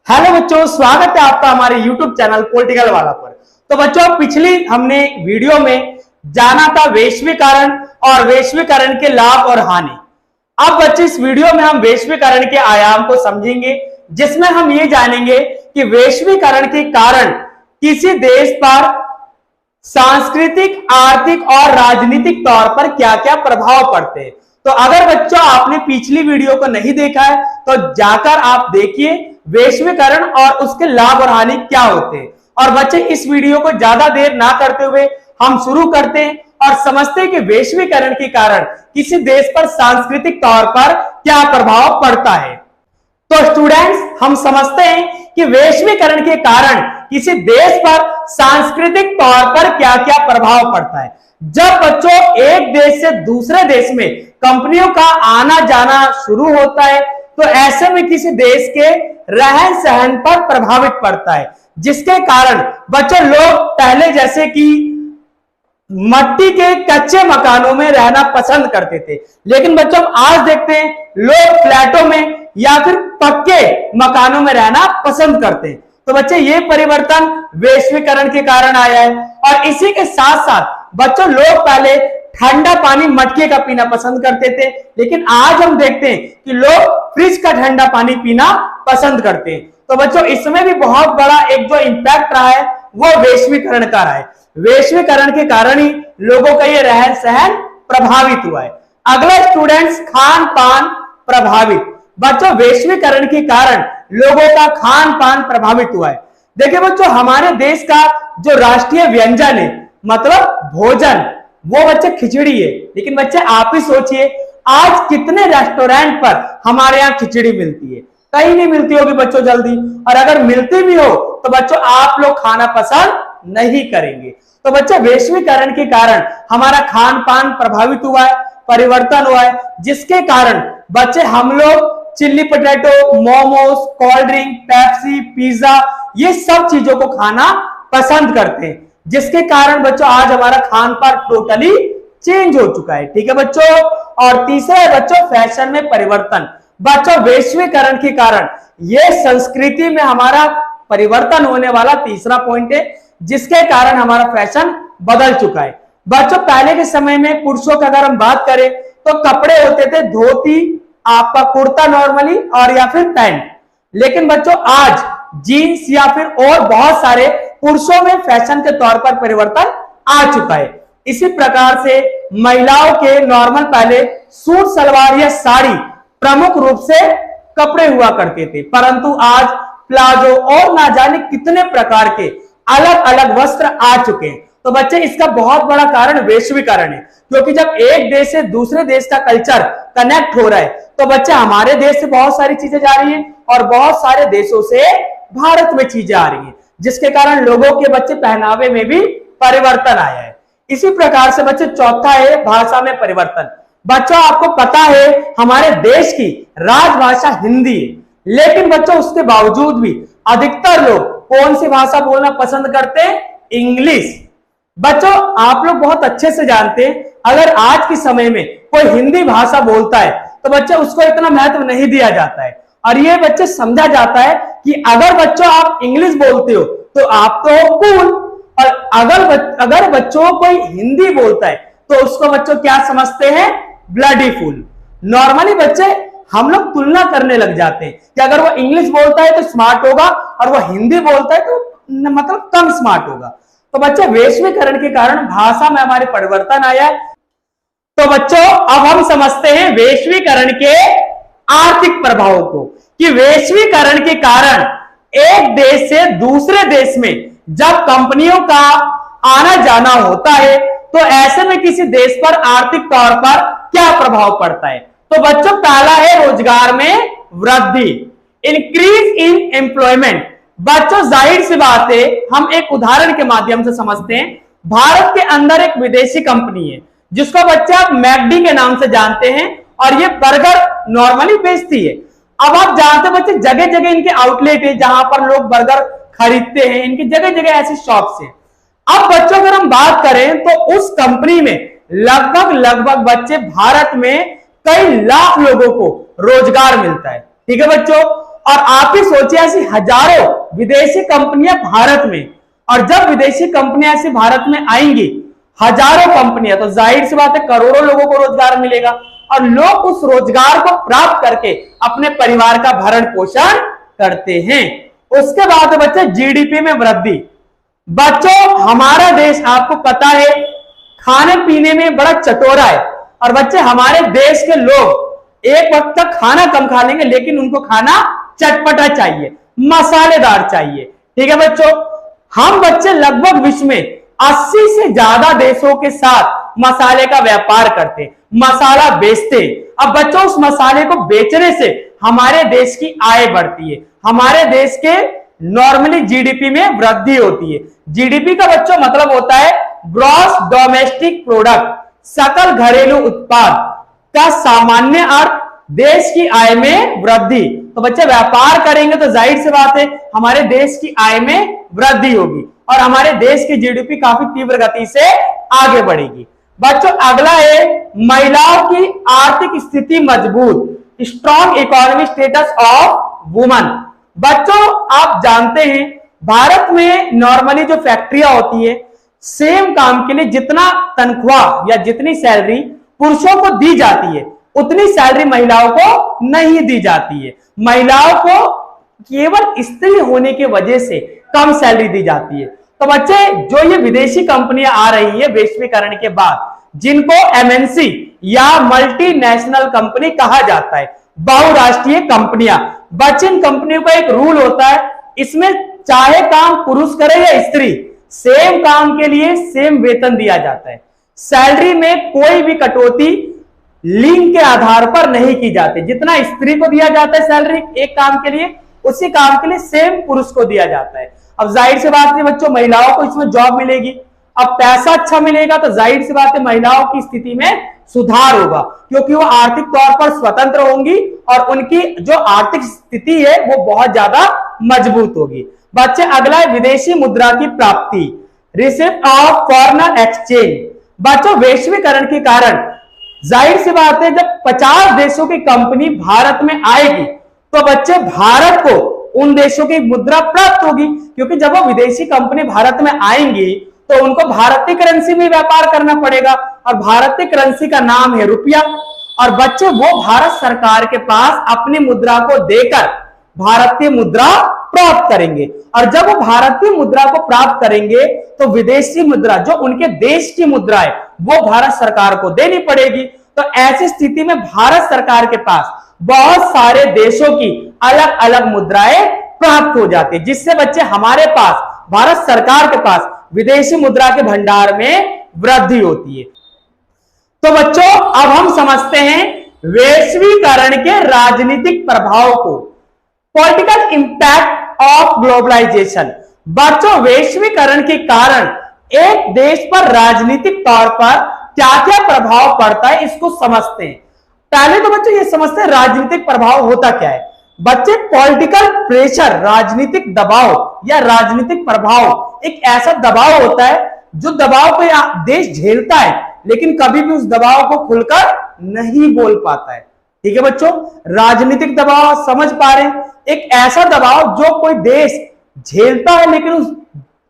Hello बच्चों, स्वागत है आपका हमारे YouTube चैनल पॉलिटिकल वाला पर। तो बच्चों, पिछली हमने वीडियो में जाना था वैश्वीकरण और वैश्वीकरण के लाभ और हानि। अब बच्चे इस वीडियो में हम वैश्वीकरण के आयाम को समझेंगे, जिसमें हम ये जानेंगे कि वैश्वीकरण के कारण किसी देश पर सांस्कृतिक, आर्थिक और राजनीतिक तौर पर क्या क्या प्रभाव पड़ते हैं। तो अगर बच्चों आपने पिछली वीडियो को नहीं देखा है तो जाकर आप देखिए वैश्वीकरण और उसके लाभ और हानि क्या होते हैं। और बच्चे, इस वीडियो को ज्यादा देर ना करते हुए हम शुरू करते हैं और समझते हैं कि वैश्वीकरण के कारण किसी देश पर सांस्कृतिक तौर पर क्या प्रभाव पड़ता है। तो स्टूडेंट्स, हम समझते हैं कि वैश्वीकरण के कारण किसी देश पर सांस्कृतिक तौर पर क्या क्या प्रभाव पड़ता है। जब बच्चों एक देश से दूसरे देश में कंपनियों का आना जाना शुरू होता है तो ऐसे में किसी देश के रहन सहन पर प्रभावित पड़ता है, जिसके कारण बच्चों लोग पहले जैसे कि मट्टी के कच्चे मकानों में रहना पसंद करते थे, लेकिन बच्चों आज देखते हैं लोग फ्लैटों में या फिर पक्के मकानों में रहना पसंद करते हैं। तो बच्चे, ये परिवर्तन वैश्वीकरण के कारण आया है। और इसी के साथ साथ बच्चों लोग पहले ठंडा पानी मटके का पीना पसंद करते थे, लेकिन आज हम देखते हैं कि लोग फ्रिज का ठंडा पानी पीना पसंद करते हैं। तो बच्चों, इसमें भी बहुत बड़ा एक जो इंपैक्ट रहा है वो वैश्वीकरण का रहा है। वैश्वीकरण के कारण ही लोगों का ये रहन सहन प्रभावित हुआ है। अगला स्टूडेंट्स, खान पान प्रभावित। बच्चों, वैश्वीकरण के कारण लोगों का खान पान प्रभावित हुआ है। देखिए बच्चों, हमारे देश का जो राष्ट्रीय व्यंजन है मतलब भोजन, वो बच्चे खिचड़ी है। लेकिन बच्चे आप ही सोचिए, आज कितने रेस्टोरेंट पर हमारे यहाँ खिचड़ी मिलती है? कहीं नहीं मिलती होगी बच्चों जल्दी, और अगर मिलती भी हो तो बच्चों आप लोग खाना पसंद नहीं करेंगे। तो बच्चे, वैश्वीकरण के कारण हमारा खान पान प्रभावित हुआ है, परिवर्तन हुआ है, जिसके कारण बच्चे हम लोग chilli potato, momos, cold drink, Pepsi, pizza, ये सब चीजों को खाना पसंद करते हैं, जिसके कारण बच्चों आज हमारा खान पान टोटली चेंज हो चुका है। ठीक है बच्चों। और तीसरा है बच्चों फैशन में परिवर्तन। बच्चों, वैश्वीकरण के कारण ये संस्कृति में हमारा परिवर्तन होने वाला तीसरा पॉइंट है, जिसके कारण हमारा फैशन बदल चुका है। बच्चों, पहले के समय में पुरुषों की अगर हम बात करें तो कपड़े होते थे धोती, आपका कुर्ता नॉर्मली, और या फिर पैंट। लेकिन बच्चों आज जीन्स या फिर और बहुत सारे पुरुषों में फैशन के तौर पर परिवर्तन आ चुका है। इसी प्रकार से महिलाओं के नॉर्मल पहले सूट सलवार या साड़ी प्रमुख रूप से कपड़े हुआ करते थे, परंतु आज प्लाजो और ना जाने कितने प्रकार के अलग अलग वस्त्र आ चुके हैं। तो बच्चे, इसका बहुत बड़ा कारण वैश्वीकरण है, क्योंकि जब एक देश से दूसरे देश का कल्चर कनेक्ट हो रहा है तो बच्चे हमारे देश से बहुत सारी चीजें जा रही हैं और बहुत सारे देशों से भारत में चीजें आ रही हैं, जिसके कारण लोगों के बच्चे पहनावे में भी परिवर्तन आया है। इसी प्रकार से बच्चे चौथा है भाषा में परिवर्तन। बच्चों, आपको पता है हमारे देश की राजभाषा हिंदी है, लेकिन बच्चों उसके बावजूद भी अधिकतर लोग कौन सी भाषा बोलना पसंद करते हैं? इंग्लिश। बच्चों, आप लोग बहुत अच्छे से जानते हैं अगर आज के समय में कोई हिंदी भाषा बोलता है तो बच्चे उसको इतना महत्व नहीं दिया जाता है, और ये बच्चे समझा जाता है कि अगर बच्चों आप इंग्लिश बोलते हो तो आप तो हो कूल, और अगर बच्चों कोई हिंदी बोलता है तो उसको बच्चों क्या समझते हैं? Bloody fool. नॉर्मली बच्चे हम लोग तुलना करने लग जाते हैं कि अगर वो इंग्लिश बोलता है तो स्मार्ट होगा और वो हिंदी बोलता है तो मतलब कम स्मार्ट होगा। तो बच्चे, वैश्वीकरण के कारण भाषा में हमारे परिवर्तन आया। तो बच्चों, अब हम समझते हैं वैश्वीकरण के आर्थिक प्रभावों को, कि वैश्वीकरण के कारण एक देश से दूसरे देश में जब कंपनियों का आना जाना होता है तो ऐसे में किसी देश पर आर्थिक तौर पर क्या प्रभाव पड़ता है। तो बच्चों, पहला है रोजगार में वृद्धि, इंक्रीज इन एम्प्लॉयमेंट। बच्चों, जाहिर सी बात है, हम एक उदाहरण के माध्यम से समझते हैं। भारत के अंदर एक विदेशी कंपनी है जिसको बच्चे आप मैकडी के नाम से जानते हैं, और ये बर्गर नॉर्मली बेचती है। अब आप जानते हैं बच्चे, जगह जगह इनके आउटलेट है जहां पर लोग बर्गर खरीदते हैं, इनकी जगह जगह ऐसे शॉप्स हैं। अब बच्चों, अगर हम बात करें तो उस कंपनी में लगभग बच्चे भारत में कई लाख लोगों को रोजगार मिलता है। ठीक है बच्चों। और आप ही सोचिए ऐसी हजारों विदेशी कंपनियां भारत में, और जब विदेशी कंपनियां ऐसी भारत में आएंगी, हजारों कंपनियां, तो जाहिर सी बात है करोड़ों लोगों को रोजगार मिलेगा और लोग उस रोजगार को प्राप्त करके अपने परिवार का भरण पोषण करते हैं। उसके बाद बच्चे जीडीपी में वृद्धि। बच्चों हमारा देश आपको पता है खाने पीने में बड़ा चटोरा है, और बच्चे हमारे देश के लोग एक वक्त तक खाना कम खा लेंगे लेकिन उनको खाना चटपटा चाहिए, मसालेदार चाहिए। ठीक है बच्चों, हम बच्चे लगभग विश्व में 80 से ज्यादा देशों के साथ मसाले का व्यापार करते हैं, मसाला बेचते हैं। अब बच्चों उस मसाले को बेचने से हमारे देश की आय बढ़ती है, हमारे देश के नॉर्मली जीडीपी में वृद्धि होती है। जीडीपी का बच्चों मतलब होता है ग्रॉस डोमेस्टिक प्रोडक्ट, सकल घरेलू उत्पाद का सामान्य अर्थ देश की आय में वृद्धि। तो बच्चे व्यापार करेंगे तो जाहिर सी बात है हमारे देश की आय में वृद्धि होगी और हमारे देश की जीडीपी काफी तीव्र गति से आगे बढ़ेगी। बच्चों अगला है महिलाओं की आर्थिक स्थिति मजबूत, strong economic status of woman. बच्चों आप जानते हैं भारत में नॉर्मली जो फैक्ट्रियां होती है, सेम काम के लिए जितना तनख्वाह या जितनी सैलरी पुरुषों को दी जाती है उतनी सैलरी महिलाओं को नहीं दी जाती है। महिलाओं को केवल स्त्री होने की वजह से कम सैलरी दी जाती है। तो बच्चे जो ये विदेशी कंपनियां आ रही है वैश्वीकरण के बाद, जिनको एमएनसी या मल्टीनेशनल कंपनी कहा जाता है, बहुराष्ट्रीय कंपनियां, बच्चे इन कंपनियों का एक रूल होता है, इसमें चाहे काम पुरुष करे या स्त्री, सेम काम के लिए सेम वेतन दिया जाता है। सैलरी में कोई भी कटौती लिंग के आधार पर नहीं की जाती। जितना स्त्री को दिया जाता है सैलरी एक काम के लिए, उसी काम के लिए सेम पुरुष को दिया जाता है। अब जाहिर सी बात है बच्चों महिलाओं को इसमें जॉब मिलेगी, अब पैसा अच्छा मिलेगा तो जाहिर सी बात है महिलाओं की स्थिति में सुधार होगा, क्योंकि वो आर्थिक तौर पर स्वतंत्र होंगी और उनकी जो आर्थिक स्थिति है वो बहुत ज्यादा मजबूत होगी। बच्चे अगला है विदेशी मुद्रा की प्राप्ति, रिसिप्ट ऑफ फॉरेन एक्सचेंज। बच्चों वैश्वीकरण के कारण जाहिर सी बात है जब 50 देशों की कंपनी भारत में आएगी तो बच्चे भारत को उन देशों की मुद्रा प्राप्त होगी, क्योंकि जब वो विदेशी कंपनी भारत में आएंगी तो उनको भारतीय करेंसी में व्यापार करना पड़ेगा और भारतीय करेंसी का नाम है रुपया। और बच्चे वो भारत सरकार के पास अपनी मुद्रा को देकर भारतीय मुद्रा प्राप्त करेंगे, और जब वो भारतीय मुद्रा को प्राप्त करेंगे तो विदेशी मुद्रा जो उनके देश की मुद्रा है वो भारत सरकार को देनी पड़ेगी। तो ऐसी स्थिति में भारत सरकार के पास बहुत सारे देशों की अलग अलग मुद्राएं प्राप्त हो जाती है, जिससे बच्चे हमारे पास भारत सरकार के पास विदेशी मुद्रा के भंडार में वृद्धि होती है। तो बच्चों अब हम समझते हैं वैश्वीकरण के राजनीतिक प्रभाव को, पॉलिटिकल इंपैक्ट ऑफ ग्लोबलाइजेशन। बच्चों वैश्वीकरण के कारण एक देश पर राजनीतिक तौर पर क्या क्या प्रभाव पड़ता है इसको समझते हैं। पहले तो बच्चों ये समझते हैं राजनीतिक प्रभाव होता क्या है। बच्चे पॉलिटिकल प्रेशर, राजनीतिक दबाव या राजनीतिक प्रभाव एक ऐसा दबाव होता है जो दबाव को देश झेलता है लेकिन कभी भी उस दबाव को खुलकर नहीं बोल पाता है। ठीक है बच्चों, राजनीतिक दबाव समझ पा रहे हैं, एक ऐसा दबाव जो कोई देश झेलता है लेकिन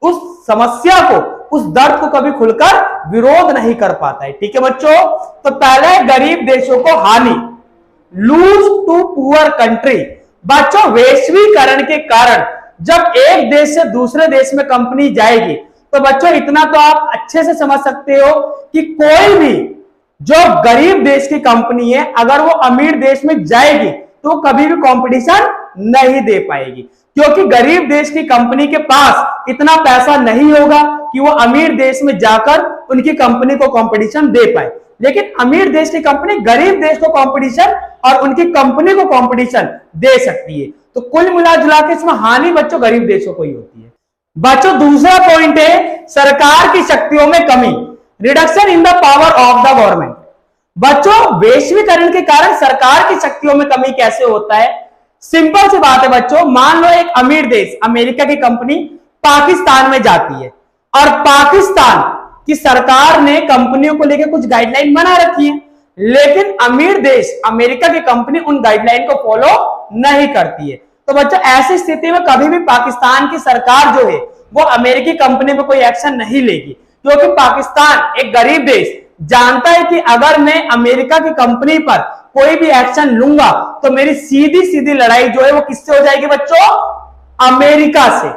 उस समस्या को, उस दर्द को कभी खुलकर विरोध नहीं कर पाता है। ठीक है बच्चों, तो पहला है गरीब देशों को हानि, लूज टू पुअर कंट्री। बच्चों वैश्वीकरण के कारण जब एक देश से दूसरे देश में कंपनी जाएगी तो बच्चों इतना तो आप अच्छे से समझ सकते हो कि कोई भी जो गरीब देश की कंपनी है अगर वो अमीर देश में जाएगी तो कभी भी कंपटीशन नहीं दे पाएगी, क्योंकि गरीब देश की कंपनी के पास इतना पैसा नहीं होगा कि वो अमीर देश में जाकर उनकी कंपनी को कंपटीशन दे पाए। लेकिन अमीर देश की कंपनी गरीब देश को कंपटीशन और उनकी कंपनी को कंपटीशन दे सकती है। तो कुल मिला के इसमें हानि बच्चों गरीब देशों को ही होती है। बच्चों दूसरा पॉइंट है सरकार की शक्तियों में कमी, reduction in the power of the government. बच्चों वैश्वीकरण के कारण सरकार की शक्तियों में कमी कैसे होता है? सिंपल सी बात है बच्चों, मान लो एक अमीर देश अमेरिका की कंपनी पाकिस्तान में जाती है और पाकिस्तान की सरकार ने कंपनियों को लेकर कुछ गाइडलाइन बना रखी है, लेकिन अमीर देश अमेरिका की कंपनी उन गाइडलाइन को फॉलो नहीं करती है। तो बच्चों ऐसी स्थिति में कभी भी पाकिस्तान की सरकार जो है वो अमेरिकी कंपनी पर कोई एक्शन नहीं लेगी, क्योंकि पाकिस्तान एक गरीब देश जानता है कि अगर मैं अमेरिका की कंपनी पर कोई भी एक्शन लूंगा तो मेरी सीधी सीधी लड़ाई जो है वो किससे हो जाएगी बच्चों, अमेरिका से।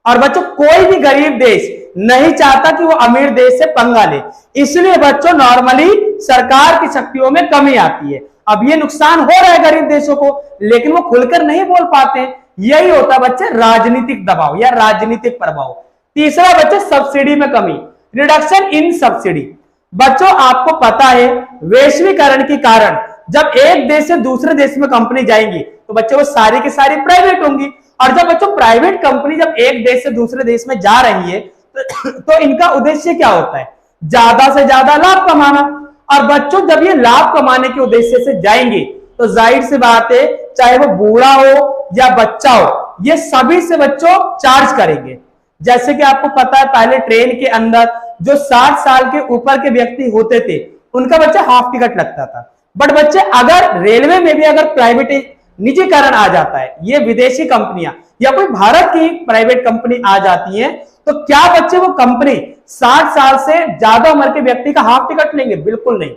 और बच्चों कोई भी गरीब देश नहीं चाहता कि वो अमीर देश से पंगा ले, इसलिए बच्चों नॉर्मली सरकार की शक्तियों में कमी आती है। अब ये नुकसान हो रहा है गरीब देशों को, लेकिन वो खुलकर नहीं बोल पाते हैं। यही होता है बच्चे राजनीतिक दबाव या राजनीतिक प्रभाव। तीसरा बच्चे सब्सिडी में कमी, रिडक्शन इन सब्सिडी। बच्चों आपको पता है वैश्वीकरण के कारण जब एक देश से दूसरे देश में कंपनी जाएंगी तो बच्चों वो सारी की सारी प्राइवेट होंगी, और जब बच्चों प्राइवेट कंपनी जब एक देश से दूसरे देश में जा रही है तो इनका उद्देश्य क्या होता है, ज्यादा से ज्यादा लाभ कमाना। और बच्चों जब ये लाभ कमाने के उद्देश्य से जाएंगे तो जाहिर सी बात है चाहे वो बूढ़ा हो या बच्चा हो, ये सभी से बच्चों चार्ज करेंगे। जैसे कि आपको पता है पहले ट्रेन के अंदर जो 60 साल के ऊपर के व्यक्ति होते थे उनका बच्चा हाफ टिकट लगता था। बट बच्चे अगर रेलवे में भी अगर प्राइवेट निजीकरण आ जाता है, ये विदेशी कंपनियां या कोई भारत की प्राइवेट कंपनी आ जाती है, तो क्या बच्चे वो कंपनी 60 साल से ज्यादा उम्र के व्यक्ति का हाफ टिकट लेंगे? बिल्कुल नहीं,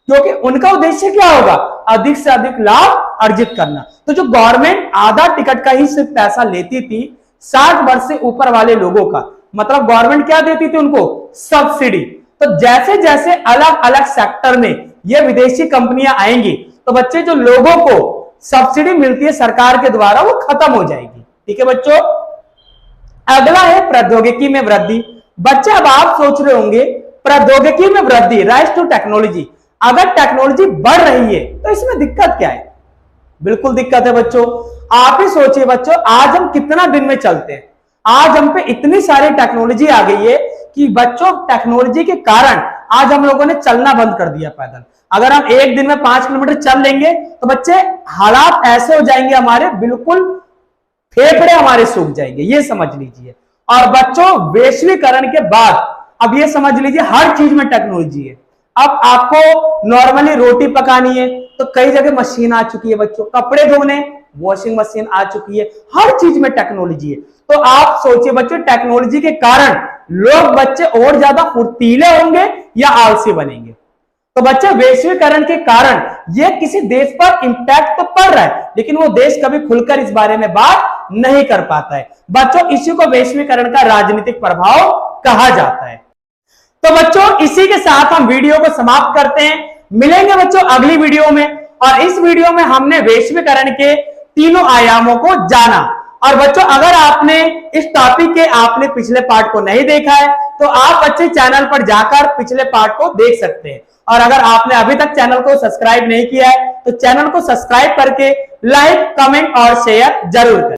क्योंकि उनका उद्देश्य क्या होगा, अधिक से अधिक लाभ अर्जित करना। तो जो गवर्नमेंट आधा टिकट का ही सिर्फ पैसा लेती थी 60 वर्ष से ऊपर वाले लोगों का, मतलब गवर्नमेंट क्या देती थी उनको, सब्सिडी। तो जैसे जैसे अलग अलग सेक्टर में ये विदेशी कंपनियां आएंगी तो बच्चे जो लोगों को सब्सिडी मिलती है सरकार के द्वारा वो खत्म हो जाएगी। ठीक है बच्चों, अगला है प्रौद्योगिकी में वृद्धि। बच्चे अब आप सोच रहे होंगे प्रौद्योगिकी में वृद्धि, राइज टू टेक्नोलॉजी, अगर टेक्नोलॉजी बढ़ रही है तो इसमें दिक्कत क्या है? बिल्कुल दिक्कत है बच्चों। आप ही सोचिए बच्चों, आज हम कितना दिन में चलते हैं, आज हम पे इतनी सारी टेक्नोलॉजी आ गई है कि बच्चों टेक्नोलॉजी के कारण आज हम लोगों ने चलना बंद कर दिया पैदल। अगर हम एक दिन में 5 किलोमीटर चल लेंगे तो बच्चे हालात ऐसे हो जाएंगे हमारे, बिल्कुल फेफड़े हमारे सूख जाएंगे, ये समझ लीजिए। और बच्चों वैश्वीकरण के बाद अब ये समझ लीजिए हर चीज में टेक्नोलॉजी है। अब आपको नॉर्मली रोटी पकानी है तो कई जगह मशीन आ चुकी है बच्चों, कपड़े धोने वॉशिंग मशीन आ चुकी है, हर चीज में टेक्नोलॉजी है। तो आप सोचिए बच्चों टेक्नोलॉजी के कारण लोग बच्चे और ज्यादा फुर्तीले होंगे या आलसी बनेंगे? तो बच्चे वैश्वीकरण के कारण ये किसी देश पर इंपैक्ट तो पड़ रहा है, लेकिन वो देश कभी खुलकर इस बारे में बात नहीं कर पाता है। बच्चों इसी को वैश्वीकरण का राजनीतिक प्रभाव कहा जाता है। तो बच्चों इसी के साथ हम वीडियो को समाप्त करते हैं। मिलेंगे बच्चों अगली वीडियो में, और इस वीडियो में हमने वैश्वीकरण के तीनों आयामों को जाना। और बच्चों अगर आपने इस टॉपिक के आपने पिछले पार्ट को नहीं देखा है तो आप बच्चे चैनल पर जाकर पिछले पार्ट को देख सकते हैं। और अगर आपने अभी तक चैनल को सब्सक्राइब नहीं किया है तो चैनल को सब्सक्राइब करके लाइक, कमेंट और शेयर जरूर करें।